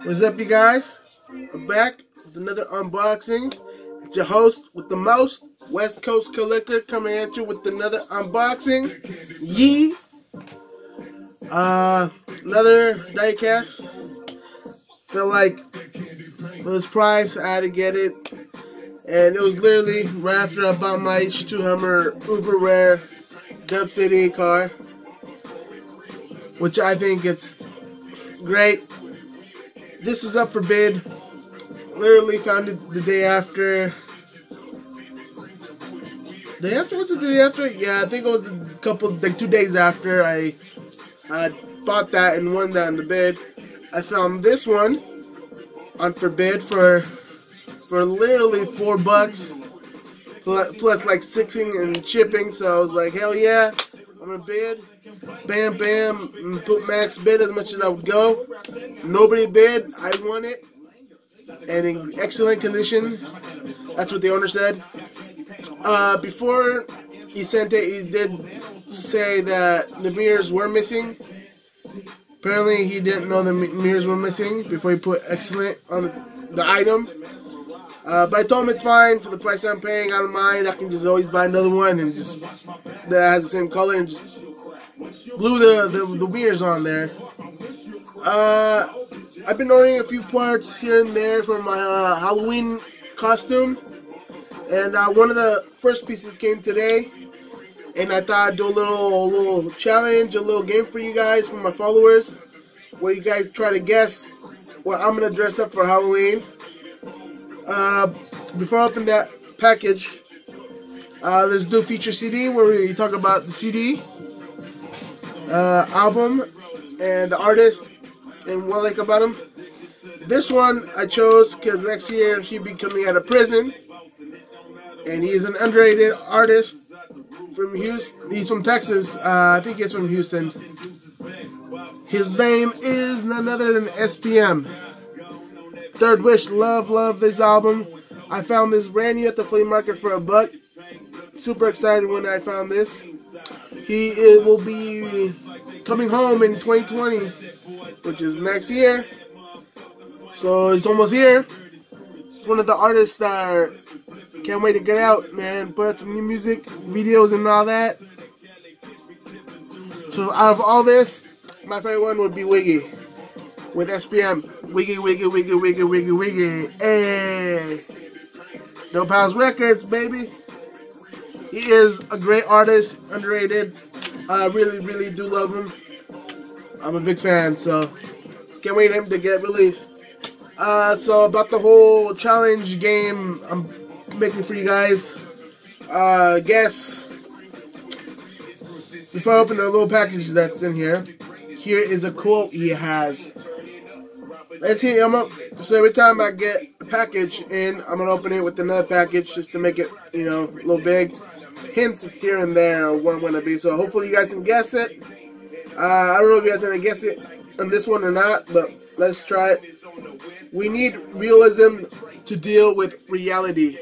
What's up, you guys? I'm back with another unboxing. It's your host with the most, West Coast Collector, coming at you with another unboxing. Yee! Another diecast. Feel like for this price, I had to get it. And it was literally right after I bought my H2 Hummer Uber Rare Dub City car, which I think it's great. This was up for bid. Literally found it the day after. Day after? Was it the day after? Yeah, I think it was a couple, like 2 days after I bought that and won that in the bid. I found this one on for bid for literally $4 plus like $6 and shipping. So I was like, hell yeah, I'm gonna bid. Bam, bam, and put max bid as much as I would go. Nobody bid. I won it, and in excellent condition. That's what the owner said. Before he sent it, he did say that the mirrors were missing. Apparently, he didn't know the mirrors were missing before he put excellent on the item. But I told him it's fine for the price I'm paying. I don't mind. I can just always buy another one and just that has the same color and just glue the mirrors on there. I've been ordering a few parts here and there for my Halloween costume, and one of the first pieces came today. And I thought I'd do a little challenge, a little game for you guys, for my followers, where you guys try to guess what I'm gonna dress up for Halloween. Before I open that package, let's do a feature CD where we talk about the CD, album, and the artist, and what I like about him. This one I chose because next year he'll be coming out of prison, and he is an underrated artist from Houston. He's from Texas. I think he's from Houston. His name is none other than SPM. Third Wish. Love this album. I found this brand new at the flea market for $1. Super excited when I found this. He will be coming home in 2020, which is next year. So it's almost here. It's one of the artists that can't wait to get out, man. Put out some new music, videos, and all that. So out of all this, my favorite one would be Wiggy with SPM. Wiggy. Hey, No Pals Records, baby. He is a great artist, underrated. I really do love him. I'm a big fan, so can't wait for him to get released. So about the whole challenge game I'm making for you guys, guess. Before I open the little package that's in here, here is a quote he has. Let's see, so every time I get a package in, I'm gonna open it with another package just to make it, you know, a little big. Hints here and there of what I'm gonna be. So hopefully you guys can guess it. I don't know if you guys are gonna guess it on this one or not, but let's try it. We need realism to deal with reality.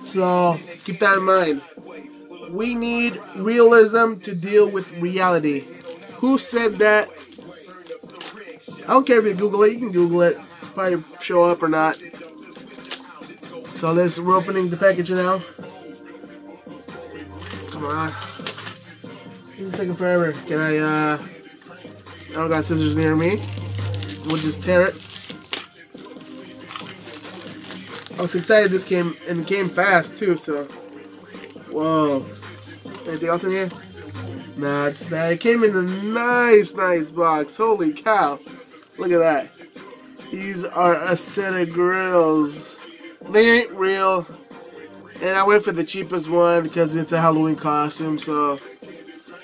So keep that in mind. We need realism to deal with reality. Who said that? I don't care if you Google it. You can Google it. Probably show up or not. So we're opening the package now. Come on. This is taking forever. Can I don't got scissors near me. We'll just tear it. I was excited this came, and it came fast too, so. Whoa. Anything else in here? Nah, just that. It came in a nice box. Holy cow. Look at that. These are a set of grills. They ain't real. And I went for the cheapest one because it's a Halloween costume, so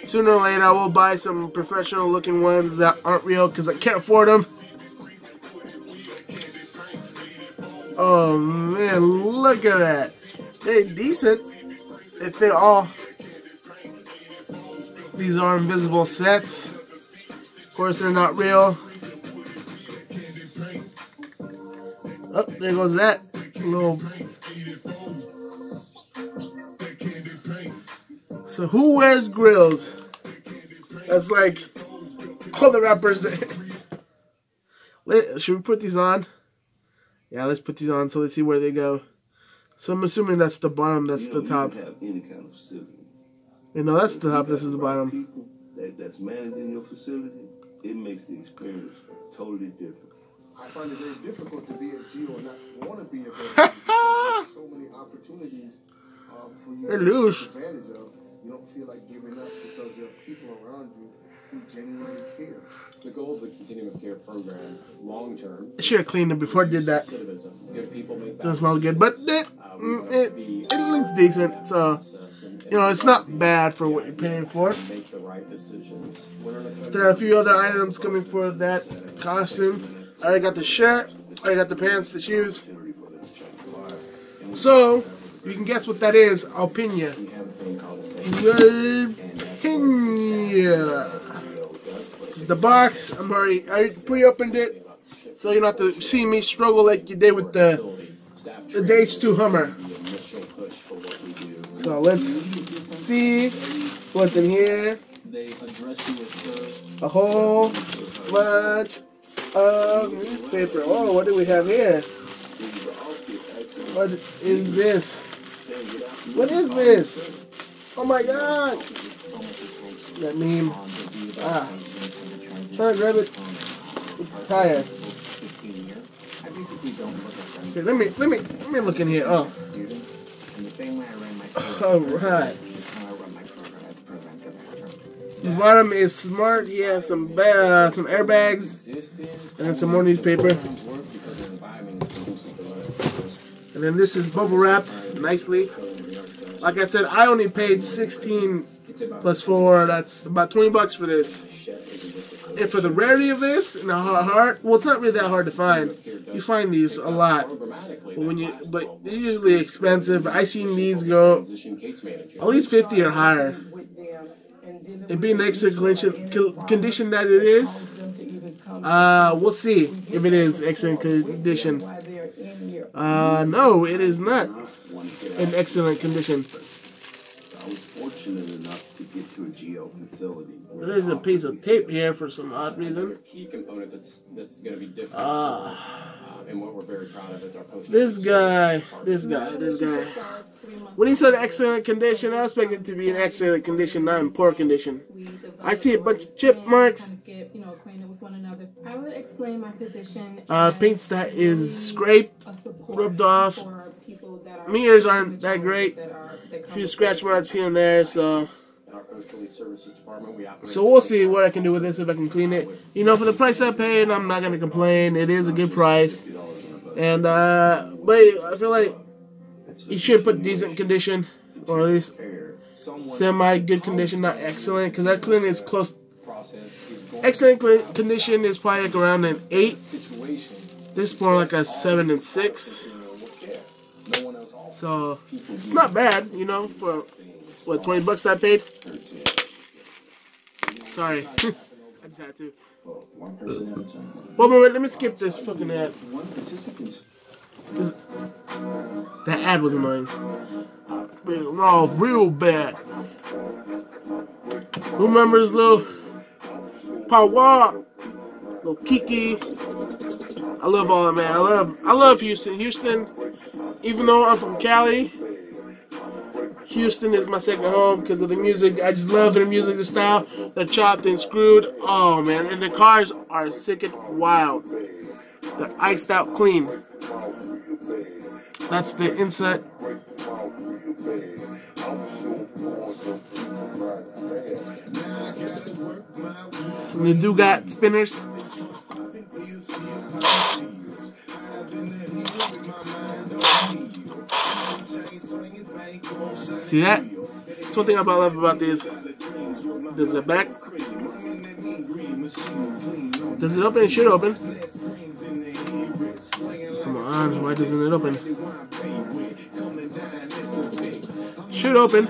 sooner or later I will buy some professional looking ones that aren't real because I can't afford them. Oh man, look at that. They're decent. They fit all. These are invisible sets. Of course, they're not real. Oh, there goes that little. So who wears grills? That's like all the rappers. Should we put these on? Yeah, let's put these on. So let's see where they go. So I'm assuming that's the bottom. That's the top. You have any kind of facility. You know, that's the top. This is the bottom. People that's managing your facility, it makes the experience totally different. I find it very difficult to be a Geo and not want to be a veteran because there's so many opportunities for you to take advantage of. You don't feel like giving up because there are people around you who genuinely care. The goal of the Continuum of Care program, long term, I should have cleaned it before I did that. Good people make Doesn't smell good, but it looks decent. So, you know, it's not bad for what you're paying for. Make the right decisions. There are a few other items coming for that costume. I already got the shirt. I already got the pants, the shoes. So, you can guess what that is. I'll pin you. This is the box. I already pre-opened it, so you don't have to see me struggle like you did with the H2 Hummer. So let's see what's in here. A whole bunch of newspaper. Oh, what do we have here? What is this? What is this? Oh my god! That meme. Try to grab it. Tire. Okay, let me look in here. Oh. Alright. The bottom is smart. He has some airbags and some more newspaper. And then this is bubble wrap nicely. Like I said, I only paid $16 plus $4. That's about $20 for this. And for the rarity of this and how hard, well, it's not really that hard to find. You find these a lot, but they're usually expensive. I seen these go at least 50 or higher. And being the excellent condition that it is, we'll see if it is excellent condition. No, it is not in excellent condition. I was fortunate enough to get to a Geo facility. There's a piece of tape here for some odd reason. Key component that's going to be different. And what we're very proud of is our post. This guy. When he said excellent condition, I expect it to be in excellent condition, not in poor condition. I see a bunch of chip marks. I would explain my position. Paint that is scraped, rubbed off. Mirrors aren't that great. A few scratch marks here and there, so we'll see what I can do with this, if I can clean it. You know, for the price I paid, I'm not going to complain. It is a good price. And, but I feel like you should put decent condition, or at least semi-good condition, not excellent, because that cleaning is close. Excellent condition is probably like around an 8. This is more like a 7 and 6. So, it's not bad, you know, for, what, $20 I paid? Sorry. I just had to. One moment, let me skip this fucking ad. That ad was annoying. Oh, real bad. Who remembers little Pawa? Little Kiki? I love all that, man. I love Houston. Houston, even though I'm from Cali, Houston is my second home because of the music. I just love their music, the style. They're chopped and screwed. Oh, man. And the cars are sick and wild. They're iced out clean. That's the inside. And they do got spinners. See that? That's one thing I love about this. Does the back? Does it open? It should open. Come on, why doesn't it open? Should open.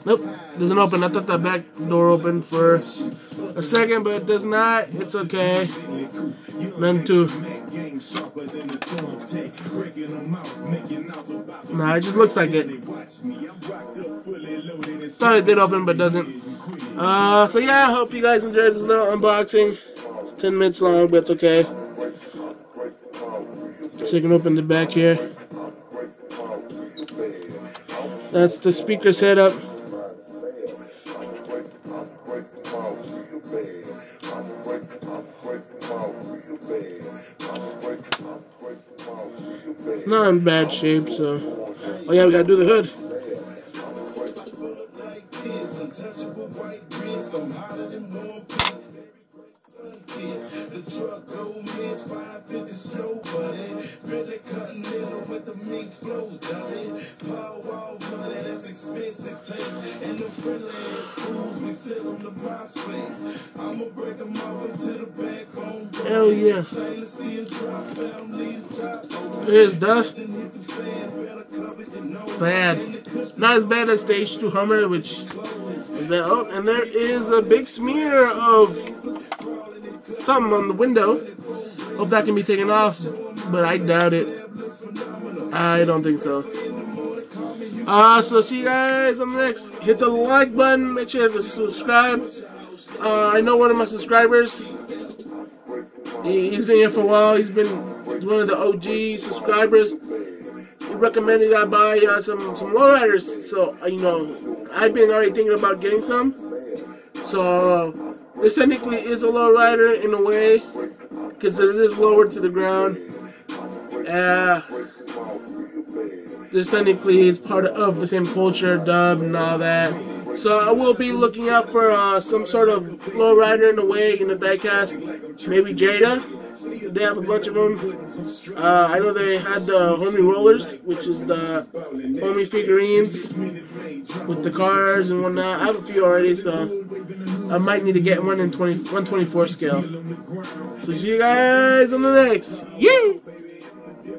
Nope, doesn't open. I thought that back door opened for a second, but it does not. It's okay. None too. Nah, it just looks like it. Thought it did open, but doesn't. So yeah, I hope you guys enjoyed this little unboxing. It's 10 minutes long, but it's okay. So you can open the back here. That's the speaker setup. Not in bad shape, so. Oh yeah, we gotta do the hood. The truck go miss 550 slow, buddy. Really continental with the mink flows, dummy. Power wall money, that's expensive taste. And the friendly ass fools, we sit on the my space. I'ma break them off into the backbone. Hell yeah. There's dust. Bad. Not as bad as Stage 2 Hummer, which is that. Oh, and there is a big smear of something on the window. Hope that can be taken off, but I doubt it. I don't think so. So see you guys on the next. Hit the like button. Make sure to subscribe. I know one of my subscribers. He's been here for a while. He's one of the OG subscribers. He recommended I buy some lowriders. So I've been already thinking about getting some. So this technically is a lowrider in a way, because it is lower to the ground. This technically is part of the same culture, dub, and all that. So I will be looking out for some sort of lowrider in a way in the diecast. Maybe Jada. They have a bunch of them. I know they had the homie rollers, which is the homie figurines with the cars and whatnot. I have a few already, so I might need to get one in 1/24 scale. So see you guys on the next. Yeah!